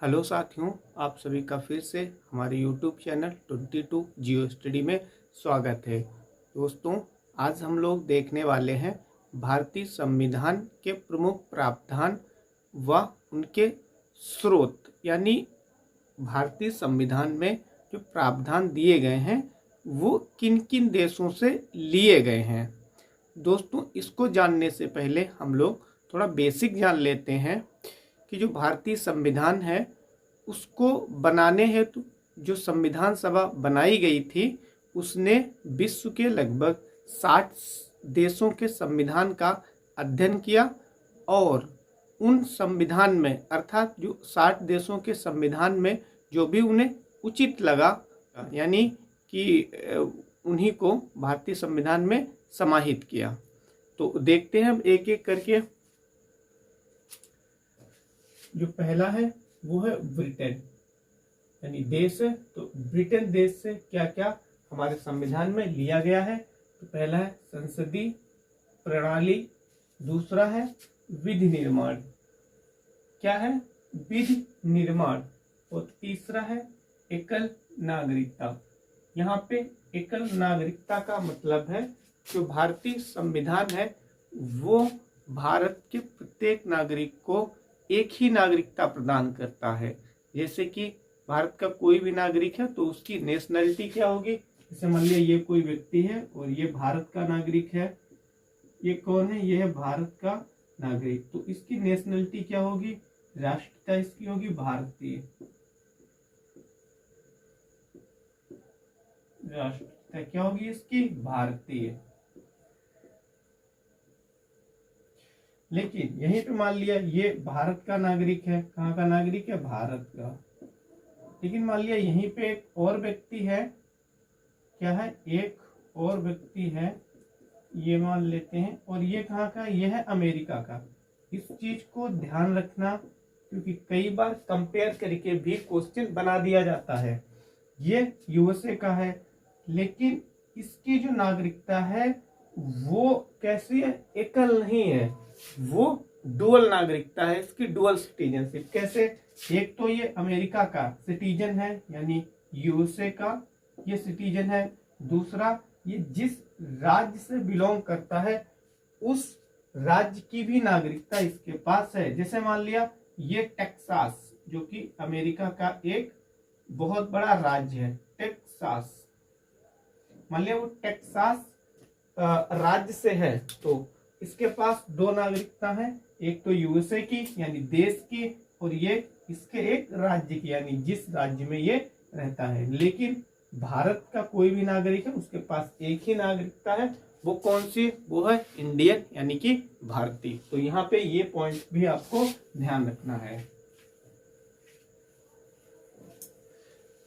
Hello साथियों, आप सभी का फिर से हमारे YouTube चैनल 22 जियो स्टडी में स्वागत है। दोस्तों, आज हम लोग देखने वाले हैं भारतीय संविधान के प्रमुख प्रावधान व उनके स्रोत, यानी भारतीय संविधान में जो प्रावधान दिए गए हैं वो किन किन देशों से लिए गए हैं। दोस्तों, इसको जानने से पहले हम लोग थोड़ा बेसिक जान लेते हैं कि जो भारतीय संविधान है उसको बनाने हेतु जो संविधान सभा बनाई गई थी उसने विश्व के लगभग 60 देशों के संविधान का अध्ययन किया और उन संविधान में अर्थात जो 60 देशों के संविधान में जो भी उन्हें उचित लगा, यानी कि उन्हीं को भारतीय संविधान में समाहित किया। तो देखते हैं हम एक एक करके। जो पहला है वो है ब्रिटेन, यानी देश है। तो ब्रिटेन देश से क्या क्या हमारे संविधान में लिया गया है। तो पहला है संसदीय प्रणाली, दूसरा है विधि निर्माण, क्या है विधि निर्माण, और तीसरा है एकल नागरिकता। यहाँ पे एकल नागरिकता का मतलब है जो भारतीय संविधान है वो भारत के प्रत्येक नागरिक को एक ही नागरिकता प्रदान करता है। जैसे कि भारत का कोई भी नागरिक है तो उसकी नेशनलिटी क्या होगी। जैसे मान लिया ये कोई व्यक्ति है और ये भारत का नागरिक है। ये कौन है? ये है भारत का नागरिक। तो इसकी नेशनलिटी क्या होगी? राष्ट्रीयता इसकी होगी भारतीय। राष्ट्रीयता क्या होगी इसकी? भारतीय। लेकिन यहीं पे मान लिया ये भारत का नागरिक है। कहाँ का नागरिक है? भारत का। लेकिन मान लिया यहीं पे एक और व्यक्ति है। क्या है? एक और व्यक्ति है, ये मान लेते हैं। और ये कहाँ का? ये है अमेरिका का। इस चीज को ध्यान रखना, क्योंकि कई बार कंपेयर करके भी क्वेश्चन बना दिया जाता है। ये यूएसए का है, लेकिन इसकी जो नागरिकता है वो कैसी है? एकल नहीं है, वो डुअल नागरिकता है। इसकी डुअल सिटीजनशिप। कैसे? एक तो ये अमेरिका का सिटीजन है, यानी यूएसए का ये सिटीजन है। दूसरा, ये जिस राज्य से बिलोंग करता है उस राज्य की भी नागरिकता इसके पास है। जैसे मान लिया ये टेक्सास, जो कि अमेरिका का एक बहुत बड़ा राज्य है, टेक्सास। मान लिया वो टेक्सास राज्य से है, तो इसके पास दो नागरिकता है। एक तो यूएसए की यानी देश की, और ये इसके एक राज्य की, यानी जिस राज्य में ये रहता है। लेकिन भारत का कोई भी नागरिक है उसके पास एक ही नागरिकता है। वो कौन सी? वो है इंडियन, यानी कि भारतीय। तो यहाँ पे ये पॉइंट भी आपको ध्यान रखना है।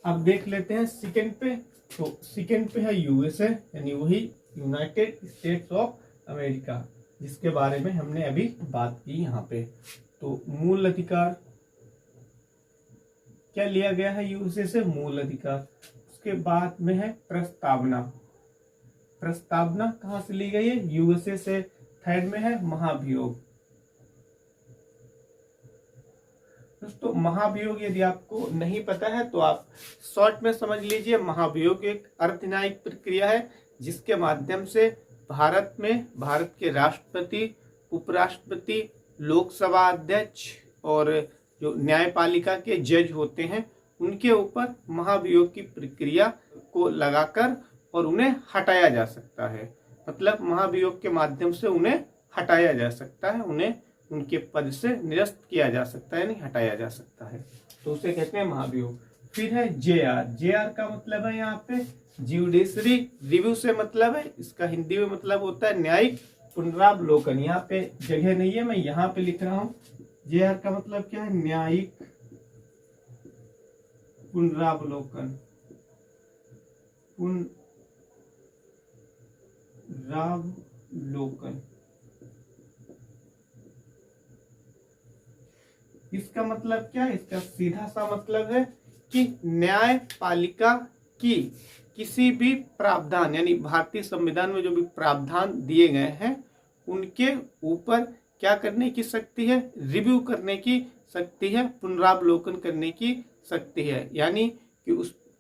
अब देख लेते हैं सेकंड पे। तो सेकंड पे है यूएसए, यानी वही यूनाइटेड स्टेट्स ऑफ अमेरिका, जिसके बारे में हमने अभी बात की यहाँ पे। तो मूल अधिकार क्या लिया गया है यूएसए से? मूल अधिकार। उसके बाद में है प्रस्तावना। प्रस्तावना कहाँ से ली गई है? यूएसए से। थर्ड में है महाभियोग। दोस्तों, महाभियोग यदि आपको नहीं पता है तो आप शॉर्ट में समझ लीजिए। महाभियोग एक अर्धन्यायिक प्रक्रिया है जिसके माध्यम से भारत में भारत के राष्ट्रपति, उपराष्ट्रपति, लोकसभा अध्यक्ष और जो न्यायपालिका के जज होते हैं उनके ऊपर महाभियोग की प्रक्रिया को लगाकर और उन्हें हटाया जा सकता है। मतलब महाभियोग के माध्यम से उन्हें हटाया जा सकता है, उन्हें उनके पद से निरस्त किया जा सकता है, नहीं हटाया जा सकता है। तो उसे कहते हैं महाभियोग। फिर है जेआर। जेआर का मतलब है यहाँ पे ज्यूडिशरी रिव्यू से मतलब है, इसका हिंदी में मतलब होता है न्यायिक पुनरावलोकन। यहाँ पे जगह नहीं है, मैं यहाँ पे लिख रहा हूँ। जेआर का मतलब क्या है? न्यायिक पुनरावलोकन। पुनरावलोकन इसका मतलब क्या है? इसका सीधा सा मतलब है कि न्यायपालिका की किसी भी प्रावधान, यानी भारतीय संविधान में जो भी प्रावधान दिए गए हैं उनके ऊपर क्या करने की शक्ति है, रिव्यू करने की शक्ति है, पुनरावलोकन करने की शक्ति है। यानी कि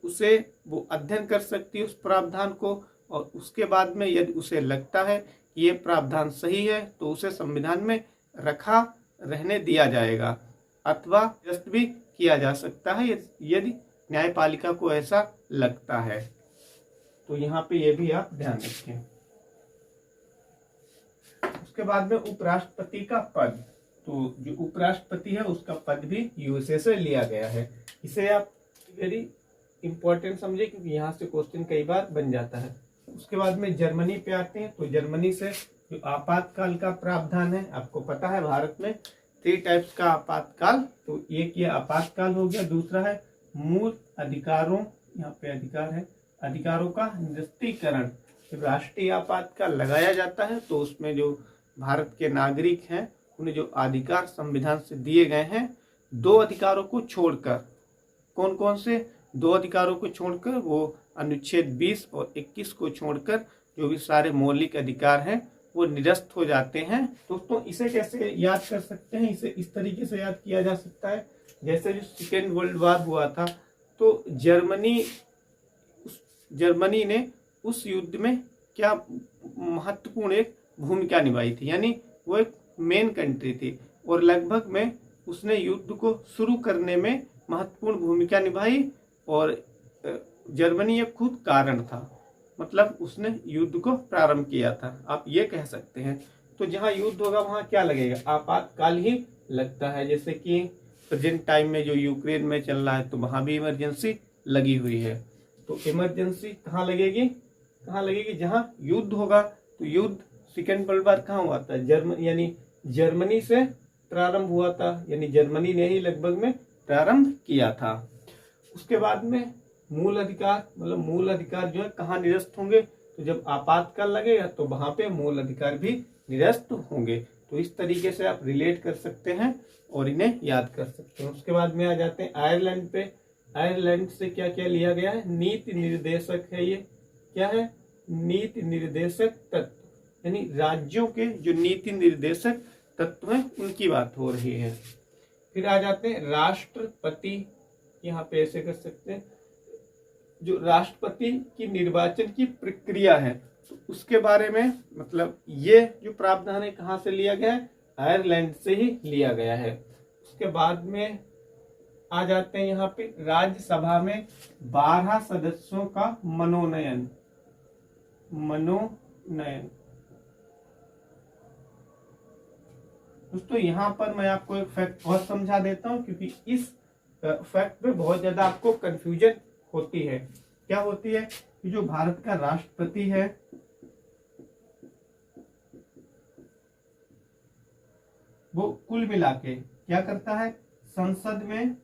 उसे वो अध्ययन कर सकती है उस प्रावधान को, और उसके बाद में यदि उसे लगता है कि ये प्रावधान सही है तो उसे संविधान में रखा रहने दिया जाएगा, अथवा निरस्त भी किया जा सकता है यदि न्यायपालिका को ऐसा लगता है। तो यहाँ पे ये भी आप ध्यान रखें। उसके बाद में उपराष्ट्रपति का पद, तो जो उपराष्ट्रपति है उसका पद भी यूएसए से लिया गया है। इसे आप वेरी इंपॉर्टेंट समझे, क्योंकि यहाँ से क्वेश्चन कई बार बन जाता है। उसके बाद में जर्मनी पे आते हैं। तो जर्मनी से जो आपातकाल का प्रावधान है, आपको पता है भारत में 3 टाइप्स का आपातकाल, तो एक ये आपातकाल हो गया, दूसरा है मूल अधिकारों, यहाँ पे अधिकार है, अधिकारों का निरस्तीकरण। जब राष्ट्रीय आपातकाल लगाया जाता है तो उसमें जो भारत के नागरिक हैं उन्हें जो अधिकार संविधान से दिए गए हैं, 2 अधिकारों को छोड़कर, कौन कौन से 2 अधिकारों को छोड़कर, वो अनुच्छेद 20 और 21 को छोड़कर जो भी सारे मौलिक अधिकार हैं वो निरस्त हो जाते हैं। दोस्तों इसे कैसे याद कर सकते हैं, इसे इस तरीके से याद किया जा सकता है, जैसे जो सेकेंड वर्ल्ड वॉर हुआ था तो जर्मनी ने उस युद्ध में क्या महत्वपूर्ण एक भूमिका निभाई थी, यानी वो एक मेन कंट्री थी और लगभग में उसने युद्ध को शुरू करने में महत्वपूर्ण भूमिका निभाई, और जर्मनी एक खुद कारण था, मतलब उसने युद्ध को प्रारंभ किया था, आप ये कह सकते हैं। तो जहाँ युद्ध होगा वहाँ क्या लगेगा, आपातकाल ही लगता है। जैसे कि प्रेजेंट टाइम में जो यूक्रेन में चल रहा है तो वहाँ भी इमरजेंसी लगी हुई है। तो इमरजेंसी कहाँ लगेगी, जहाँ युद्ध होगा। तो युद्ध सेकेंड वर्ल्ड वॉर कहाँ हुआ था, यानी जर्मनी से प्रारंभ हुआ था, यानी जर्मनी ने ही लगभग में प्रारंभ किया था। उसके बाद में मूल अधिकार, मतलब मूल अधिकार जो है कहाँ निरस्त होंगे, तो जब आपातकाल लगेगा तो वहां पे मूल अधिकार भी निरस्त होंगे। तो इस तरीके से आप रिलेट कर सकते हैं और इन्हें याद कर सकते हैं। उसके बाद में आ जाते हैं आयरलैंड पे। आयरलैंड से क्या क्या लिया गया है, नीति निर्देशक है, ये क्या है, नीति निर्देशक तत्व, यानी राज्यों के जो नीति निर्देशक तत्व हैं उनकी बात हो रही है। फिर आ जाते हैं राष्ट्रपति, यहाँ पे ऐसे कर सकते हैं, जो राष्ट्रपति की निर्वाचन की प्रक्रिया है तो उसके बारे में, मतलब ये जो प्रावधान है कहाँ से लिया गया है, आयरलैंड से ही लिया गया है। उसके बाद में आ जाते हैं यहाँ पे राज्यसभा में 12 सदस्यों का मनोनयन। दोस्तों यहाँ पर मैं आपको एक फैक्ट और समझा देता हूँ, क्योंकि इस फैक्ट पे बहुत ज्यादा आपको कंफ्यूजन होती है। क्या होती है कि जो भारत का राष्ट्रपति है वो कुल मिला के क्या करता है, संसद में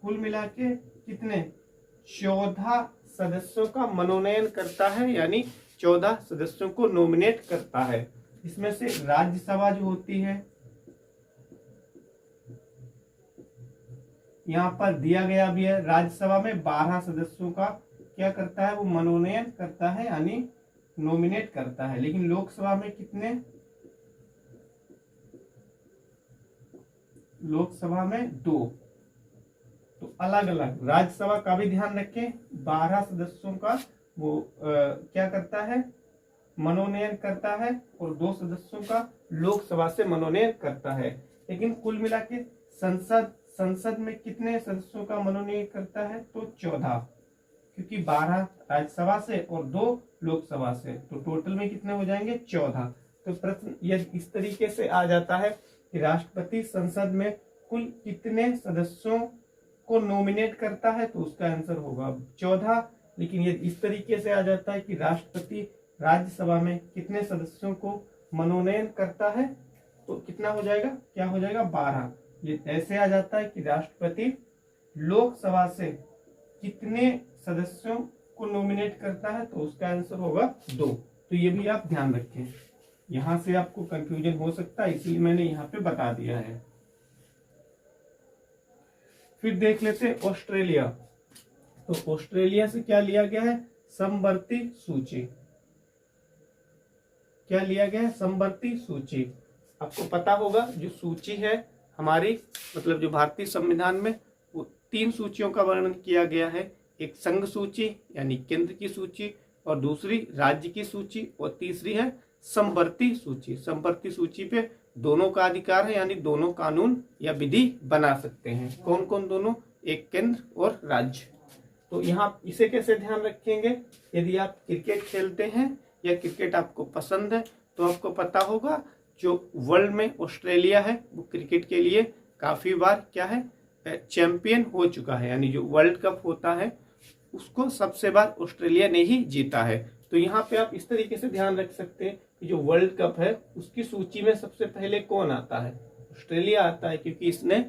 कुल मिला के कितने 14 सदस्यों का मनोनयन करता है, यानी 14 सदस्यों को नॉमिनेट करता है। इसमें से राज्यसभा जो होती है, यहाँ पर दिया गया भी है, राज्यसभा में 12 सदस्यों का क्या करता है, वो मनोनयन करता है, यानी नॉमिनेट करता है। लेकिन लोकसभा में कितने, लोकसभा में 2। तो अलग अलग राज्यसभा का भी ध्यान रखें, 12 सदस्यों का वो क्या करता है, मनोनयन करता है, और 2 सदस्यों का लोकसभा से मनोनयन करता है। लेकिन कुल मिला के संसद में कितने सदस्यों का मनोनयन करता है, तो 14, क्योंकि 12 राज्यसभा से और 2 लोकसभा से, तो टोटल में कितने हो जाएंगे, 14। तो प्रश्न यदि इस तरीके से आ जाता है कि राष्ट्रपति संसद में कुल कितने सदस्यों को नॉमिनेट करता है, तो उसका आंसर होगा 14। लेकिन यदि इस तरीके से आ जाता है कि राष्ट्रपति राज्यसभा में कितने सदस्यों को मनोनयन करता है, तो कितना हो जाएगा, क्या हो जाएगा, 12। ये ऐसे आ जाता है कि राष्ट्रपति लोकसभा से कितने सदस्यों को नॉमिनेट करता है, तो उसका आंसर होगा 2। तो ये भी आप ध्यान रखें, यहां से आपको कंफ्यूजन हो सकता है, इसलिए मैंने यहाँ पे बता दिया है। फिर देख लेते हैं ऑस्ट्रेलिया। तो ऑस्ट्रेलिया से क्या लिया गया है, समवर्ती सूची। क्या लिया गया है? समवर्ती सूची। आपको पता होगा जो सूची है हमारी, मतलब जो भारतीय संविधान में, वो 3 सूचियों का वर्णन किया गया है। एक संघ सूची यानी केंद्र की सूची, और दूसरी राज्य की सूची, और तीसरी है समवर्ती सूची। समवर्ती सूची पे दोनों का अधिकार है, यानी दोनों कानून या विधि बना सकते हैं। कौन कौन दोनों? एक केंद्र और राज्य। तो यहाँ इसे कैसे ध्यान रखेंगे? यदि आप क्रिकेट खेलते हैं या क्रिकेट आपको पसंद है तो आपको पता होगा जो वर्ल्ड में ऑस्ट्रेलिया है वो क्रिकेट के लिए काफी बार क्या है? चैंपियन हो चुका है, यानी जो वर्ल्ड कप होता है उसको सबसे बार ऑस्ट्रेलिया ने ही जीता है। तो यहाँ पे आप इस तरीके से ध्यान रख सकते हैं कि जो वर्ल्ड कप है उसकी सूची में सबसे पहले कौन आता है? ऑस्ट्रेलिया आता है, क्योंकि इसने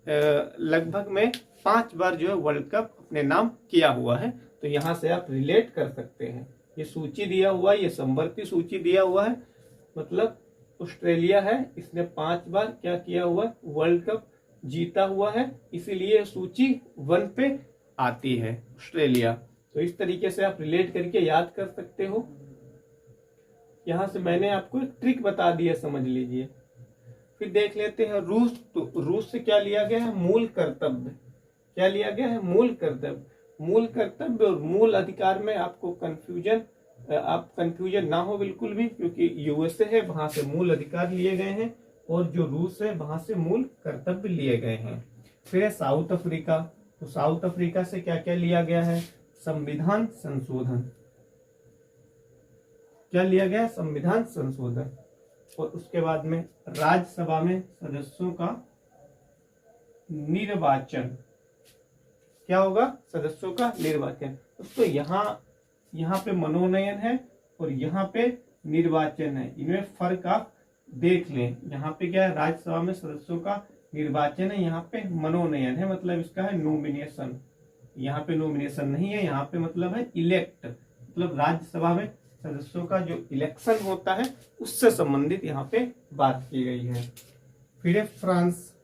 लगभग में 5 बार जो है वर्ल्ड कप अपने नाम किया हुआ है। तो यहाँ से आप रिलेट कर सकते हैं, ये सूची दिया हुआ है, ये समवर्ती सूची दिया हुआ है, मतलब ऑस्ट्रेलिया है, इसने 5 बार क्या किया हुआ है? वर्ल्ड कप जीता हुआ है, इसीलिए सूची 1 पे आती है ऑस्ट्रेलिया। तो इस तरीके से आप रिलेट करके याद कर सकते हो। यहां से मैंने आपको एक ट्रिक बता दी है, समझ लीजिए। फिर देख लेते हैं रूस। तो रूस से क्या लिया गया है? मूल कर्तव्य। क्या लिया गया है? मूल कर्तव्य। मूल कर्तव्य और मूल अधिकार में आपको कंफ्यूजन ना हो बिल्कुल भी, क्योंकि यूएसए है वहां से मूल अधिकार लिए गए हैं और जो रूस है वहां से मूल कर्तव्य लिए गए हैं। फिर है साउथ अफ्रीका। तो साउथ अफ्रीका से क्या क्या लिया गया है? संविधान संशोधन। क्या लिया गया? संविधान संशोधन। और उसके बाद में राज्यसभा में सदस्यों का निर्वाचन। क्या होगा? सदस्यों का निर्वाचन। तो यहाँ पे मनोनयन है और यहाँ पे निर्वाचन है, इनमें फर्क आप देख लें। यहाँ पे क्या है? राज्यसभा में सदस्यों का निर्वाचन है, यहाँ पे मनोनयन है, मतलब इसका है नॉमिनेशन। यहाँ पे नॉमिनेशन नहीं है, यहाँ पे मतलब है इलेक्ट, मतलब राज्यसभा में सदस्यों का जो इलेक्शन होता है उससे संबंधित यहाँ पे बात की गई है। फिर है फ्रांस।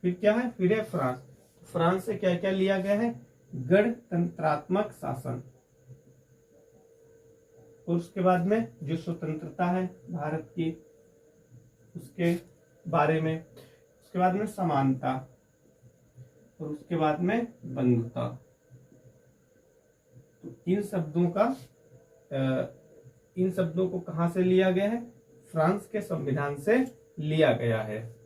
फिर क्या है? फिर है फ्रांस। फ्रांस से क्या क्या लिया गया है? गणतंत्रात्मक शासन। और उसके बाद में जो स्वतंत्रता है भारत की उसके बारे में, उसके बाद में समानता, और उसके बाद में बंधुता। तो इन शब्दों को कहां से लिया गया है? फ्रांस के संविधान से लिया गया है।